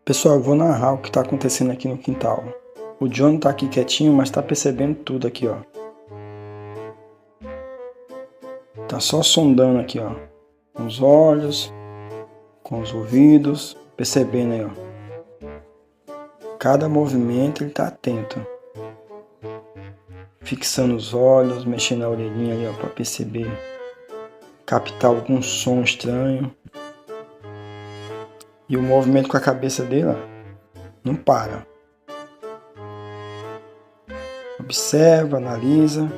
Pessoal, eu vou narrar o que está acontecendo aqui no quintal. O Johnny está aqui quietinho, mas está percebendo tudo aqui, ó. Tá só sondando aqui, ó. Com os olhos, com os ouvidos, percebendo aí, ó. Cada movimento ele tá atento. Fixando os olhos, mexendo a orelhinha ali, ó, para perceber. Captar algum som estranho. E o movimento com a cabeça dele, ó, não para. Observa, analisa.